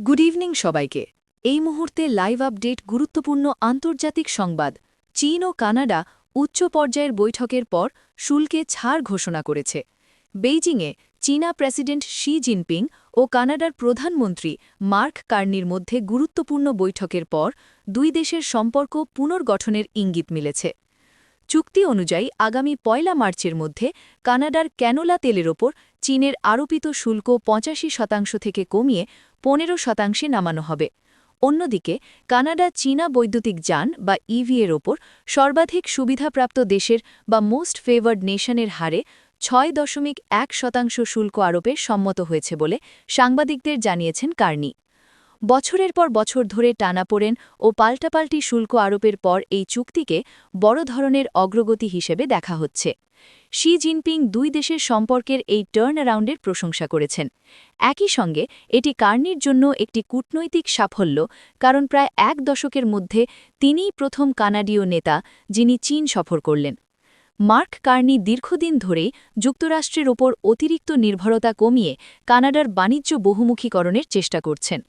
Good evening সবাইকে। এই মুহূর্তে লাইভ আপডেট গুরুত্বপূর্ণ আন্তর্জাতিক সংবাদ। চীন ও কানাডা উচ্চ পর্যায়ের বৈঠকের পর শুল্কে ছাড় ঘোষণা করেছে। বেইজিংয়ে চীনা প্রেসিডেন্ট শি জিনপিং ও কানাডার প্রধানমন্ত্রী মার্ক কার্নির মধ্যে গুরুত্বপূর্ণ বৈঠকের পর দুই দেশের সম্পর্ক পুনর্গঠনের ইঙ্গিত মিলেছে। চুক্তি অনুযায়ী আগামী ১ মার্চের মধ্যে কানাডার ক্যানোলা তেলের ওপর চীনের আরোপিত শুল্ক ৮৫% থেকে কমিয়ে ১৫%-এ নামানো হবে। অন্যদিকে কানাডা চীনা বৈদ্যুতিক যান বা ইভি-এর ওপর সর্বাধিক সুবিধাপ্রাপ্ত দেশের বা মোস্ট ফেভার্ড নেশনের হারে ৬.১% শুল্ক আরোপে সম্মত হয়েছে বলে সাংবাদিকদের জানিয়েছেন কার্নি। বছরের পর বছর ধরে টানাপোড়েন ও পাল্টাপাল্টি শুল্ক আরোপের পর এই চুক্তিকে বড় ধরনের অগ্রগতি হিসেবে দেখা হচ্ছে। শি জিনপিং দুই দেশের সম্পর্কের এই টার্ন অ্যারাউন্ডের প্রশংসা করেছেন। একই সঙ্গে এটি কার্নির জন্য একটি কূটনৈতিক সাফল্য, কারণ প্রায় এক দশকের মধ্যে তিনিই প্রথম কানাডীয় নেতা যিনি চীন সফর করলেন। মার্ক কার্নি দীর্ঘদিন ধরেই যুক্তরাষ্ট্রের ওপর অতিরিক্ত নির্ভরতা কমিয়ে কানাডার বাণিজ্য বহুমুখীকরণের চেষ্টা করছেন।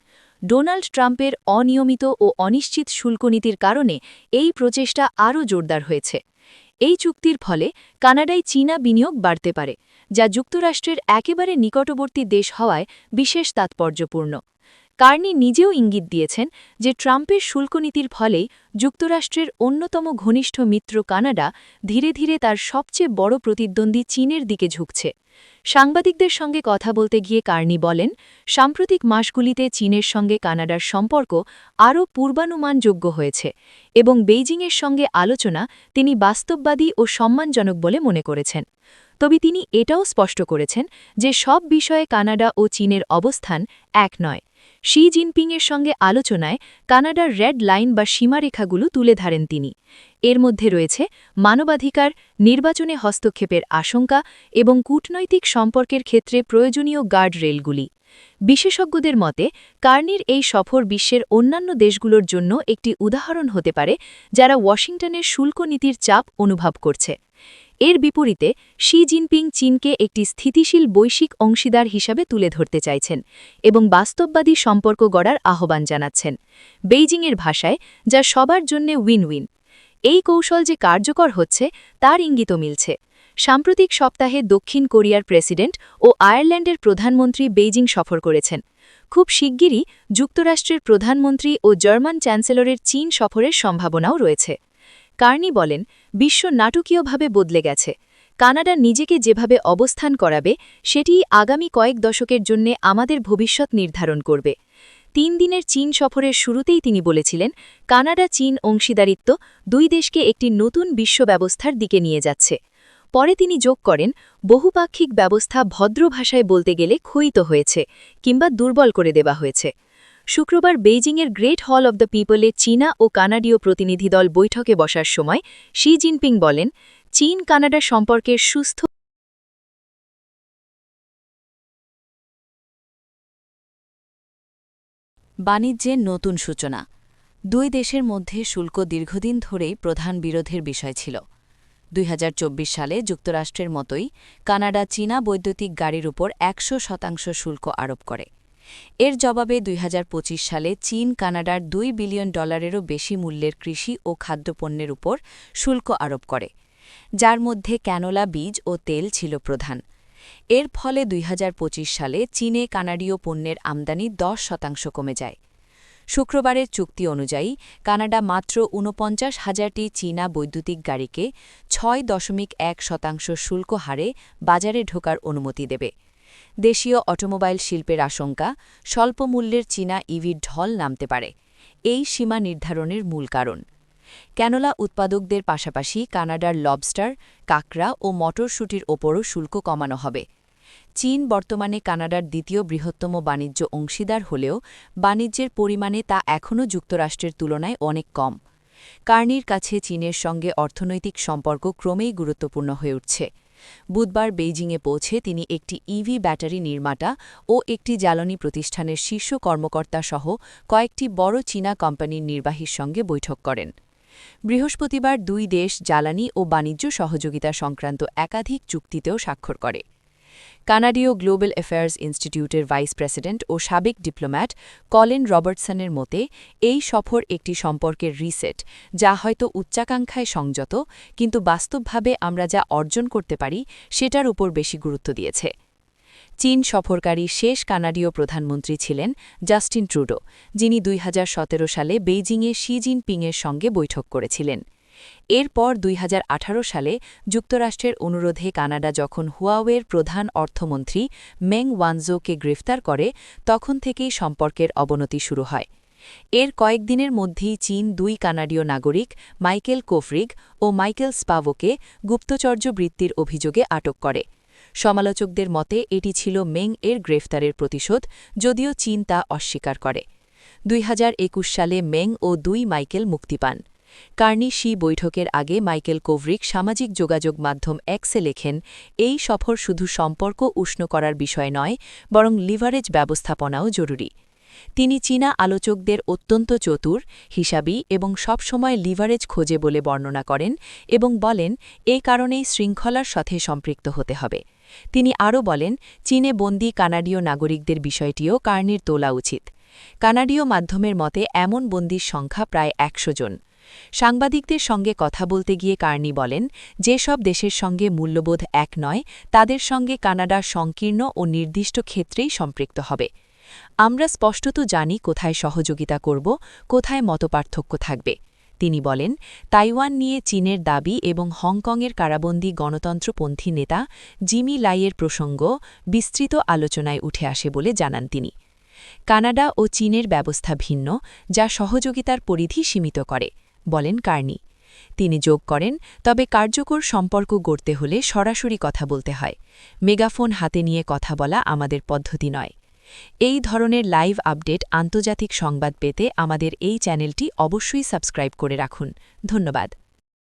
ডোনাল্ড ট্রাম্পের অনিয়মিত ও অনিশ্চিত শুল্ক নীতির কারণে এই প্রচেষ্টা আরও জোরদার হয়েছে। এই চুক্তির ফলে কানাডায় চীনা বিনিয়োগ বাড়তে পারে, যা যুক্তরাষ্ট্রের একেবারে নিকটবর্তী দেশ হওয়ায় বিশেষ তাৎপর্যপূর্ণ। কার্নি নিজেও ইঙ্গিত দিয়েছেন যে ট্রাম্পের শুল্কনীতির ফলেই যুক্তরাষ্ট্রের অন্যতম ঘনিষ্ঠ মিত্র কানাডা ধীরে ধীরে তার সবচেয়ে বড় প্রতিদ্বন্দ্বী চীনের দিকে ঝুঁকছে। সাংবাদিকদের সঙ্গে কথা বলতে গিয়ে কার্নি বলেন, সাম্প্রতিক মাসগুলিতে চীনের সঙ্গে কানাডার সম্পর্ক আরও পূর্বানুমানযোগ্য হয়েছে এবং বেইজিংয়ের সঙ্গে আলোচনা তিনি বাস্তববাদী ও সম্মানজনক বলে মনে করেছেন। তবে তিনি এটাও স্পষ্ট করেছেন যে সব বিষয়ে কানাডা ও চীনের অবস্থান এক নয়। শি জিনপিংয়ের সঙ্গে আলোচনায় কানাডার রেড লাইন বা সীমারেখাগুলো তুলে ধরেন তিনি। এর মধ্যে রয়েছে মানবাধিকার, নির্বাচনে হস্তক্ষেপের আশঙ্কা এবং কূটনৈতিক সম্পর্কের ক্ষেত্রে প্রয়োজনীয় গার্ড রেলগুলি। বিশেষজ্ঞদের মতে কার্নির এই সফর বিশ্বের অন্যান্য দেশগুলোর জন্য একটি উদাহরণ হতে পারে যারা ওয়াশিংটনের শুল্ক নীতির চাপ অনুভব করছে। এর বিপরীতে শি জিনপিং চীনকে একটি স্থিতিশীল বৈশ্বিক অংশীদার হিসাবে তুলে ধরতে চাইছেন এবং বাস্তববাদী সম্পর্ক গড়ার আহ্বান জানাচ্ছেন। বেইজিংয়ের ভাষায়, যা সবার জন্য উইন উইন। এই কৌশল যে কার্যকর হচ্ছে তার ইঙ্গিত মিলছে। সাম্প্রতিক সপ্তাহে দক্ষিণ কোরিয়ার প্রেসিডেন্ট ও আয়ারল্যান্ডের প্রধানমন্ত্রী বেইজিং সফর করেছেন। খুব শিগগিরই যুক্তরাষ্ট্রের প্রধানমন্ত্রী ও জার্মান চ্যান্সেলরের চীন সফরের সম্ভাবনাও রয়েছে। কার্নি বলেন, বিশ্ব নাটকীয়ভাবে বদলে গেছে। কানাডা নিজেকে যেভাবে অবস্থান করাবে সেটিই আগামী কয়েক দশকের জন্য আমাদের ভবিষ্যৎ নির্ধারণ করবে। ৩ দিনের চীন সফরের শুরুতেই তিনি বলেছিলেন, কানাডা চীন অংশীদারিত্ব দুই দেশকে একটি নতুন বিশ্ব ব্যবস্থার দিকে নিয়ে যাচ্ছে। পরে তিনি যোগ করেন, বহুপাক্ষিক ব্যবস্থা ভদ্র ভাষায় বলতে গেলে ক্ষয়িত হয়েছে কিংবা দুর্বল করে দেওয়া হয়েছে। শুক্রবার বেইজিংয়ের গ্রেট হল অব দ্য পিপলে চীনা ও কানাডীয় প্রতিনিধি দল বৈঠকে বসার সময় শি জিনপিং বলেন, চীন কানাডা সম্পর্কের সুস্থ বাণিজ্যের নতুন সূচনা। দুই দেশের মধ্যে শুল্ক দীর্ঘদিন ধরেই প্রধান বিরোধের বিষয় ছিল। ২০২৪ সালে যুক্তরাষ্ট্রের মতোই কানাডা চীনা বৈদ্যুতিক গাড়ির উপর ১০০% শুল্ক আরোপ করে। এর জবাবে ২০২৫ সালে চীন কানাডার $২ বিলিয়নেরও বেশি মূল্যের কৃষি ও খাদ্যপণ্যের উপর শুল্ক আরোপ করে, যার মধ্যে ক্যানোলা বীজ ও তেল ছিল প্রধান। এর ফলে ২০২৫ সালে চীনে কানাডীয় পণ্যের আমদানি ১০% কমে যায়। শুক্রবারের চুক্তি অনুযায়ী কানাডা মাত্র ৪৯,০০০টি চীনা বৈদ্যুতিক গাড়িকে ৬.১% শুল্ক হারে বাজারে ঢোকার অনুমতি দেবে। দেশীয় অটোমোবাইল শিল্পের আশঙ্কা, স্বল্প মূল্যের চীনা ইভির ঢল নামতে পারে এই সীমা নির্ধারণের মূল কারণ। ক্যানোলা উৎপাদকদের পাশাপাশি কানাডার লবস্টার, কাঁকড়া ও মটরশুঁটির ওপরও শুল্ক কমানো হবে। চীন বর্তমানে কানাডার দ্বিতীয় বৃহত্তম বাণিজ্য অংশীদার হলেও বাণিজ্যের পরিমাণে তা এখনও যুক্তরাষ্ট্রের তুলনায় অনেক কম। কার্নির কাছে চীনের সঙ্গে অর্থনৈতিক সম্পর্ক ক্রমেই গুরুত্বপূর্ণ হয়ে উঠছে। বুধবার বেইজিংয়ে পৌঁছে তিনি একটি ইভি ব্যাটারি নির্মাতা ও একটি জ্বালানি প্রতিষ্ঠানের শীর্ষ কর্মকর্তা সহ কয়েকটি বড় চীনা কোম্পানির নির্বাহীর সঙ্গে বৈঠক করেন। বৃহস্পতিবার দুই দেশ জ্বালানি ও বাণিজ্য সহযোগিতা সংক্রান্ত একাধিক চুক্তিতেও স্বাক্ষর করে। কানাডীয় গ্লোবাল অ্যাফেয়ার্স ইনস্টিটিউটের ভাইস প্রেসিডেন্ট ও সাবেক ডিপ্লোম্যাট কলিন রবার্টসনের মতে এই সফর একটি সম্পর্কের রিসেট, যা হয়তো উচ্চাকাঙ্ক্ষায় সংযত, কিন্তু বাস্তবভাবে আমরা যা অর্জন করতে পারি সেটার উপর বেশি গুরুত্ব দিয়েছে। চীন সফরকারী শেষ কানাডীয় প্রধানমন্ত্রী ছিলেন জাস্টিন ট্রুডো, যিনি 2017 সালে বেইজিংয়ে শি জিনপিংয়ের সঙ্গে বৈঠক করেছিলেন। এরপর 2018 সালে যুক্তরাষ্ট্রের অনুরোধে কানাডা যখন হুয়াওয়ের প্রধান অর্থমন্ত্রী মেং ওয়ানজোকে গ্রেফতার করে, তখন থেকেই সম্পর্কের অবনতি শুরু হয়। এর কয়েকদিনের মধ্যেই চীন 2 কানাডীয় নাগরিক মাইকেল কোফরিগ ও মাইকেল স্পাভোকে গুপ্তচর্য বৃত্তির অভিযোগে আটক করে। সমালোচকদের মতে এটি ছিল মেং এর গ্রেফতারের প্রতিশোধ, যদিও চীন তা অস্বীকার করে। 2021 সালে মেং ও 2 মাইকেল মুক্তি পান। কার্নি শি বৈঠকের আগে মাইকেল কোভরিক সামাজিক যোগাযোগ মাধ্যম এক্সে লেখেন, এই সফর শুধু সম্পর্ক উষ্ণ করার বিষয় নয়, বরং লিভারেজ ব্যবস্থাপনাও জরুরি। তিনি চীনা আলোচকদের অত্যন্ত চতুর, হিসাবী এবং সবসময় লিভারেজ খোঁজে বলে বর্ণনা করেন এবং বলেন এই কারণেই শৃঙ্খলার সাথে সম্পৃক্ত হতে হবে। তিনি আরও বলেন, চীনে বন্দী কানাডীয় নাগরিকদের বিষয়টিও কার্নির তোলা উচিত। কানাডীয় মাধ্যমের মতে এমন বন্দীর সংখ্যা প্রায় 100 জন। সাংবাদিকদের সঙ্গে কথা বলতে গিয়ে কার্নি বলেন, যেসব দেশের সঙ্গে মূল্যবোধ এক নয়, তাদের সঙ্গে কানাডা সংকীর্ণ ও নির্দিষ্ট ক্ষেত্রেই সম্পৃক্ত হবে। আমরা স্পষ্টত জানি কোথায় সহযোগিতা করব, কোথায় মতপার্থক্য থাকবে। তিনি বলেন, তাইওয়ান নিয়ে চীনের দাবি এবং হংকংয়ের কারাবন্দী গণতন্ত্রপন্থী নেতা জিমি লাইয়ের প্রসঙ্গ বিস্তৃত আলোচনায় উঠে আসে বলে জানান তিনি। কানাডা ও চীনের ব্যবস্থা ভিন্ন, যা সহযোগিতার পরিধি সীমিত করে, বলেন কার্নি। তিনি যোগ করেন, তবে কার্যকর সম্পর্ক গড়তে হলে সরাসরি কথা বলতে হয়। মেগাফোন হাতে নিয়ে কথা বলা আমাদের পদ্ধতি নয়। এই ধরনের লাইভ আপডেট আন্তর্জাতিক সংবাদ পেতে আমাদের এই চ্যানেলটি অবশ্যই সাবস্ক্রাইব করে রাখুন। ধন্যবাদ।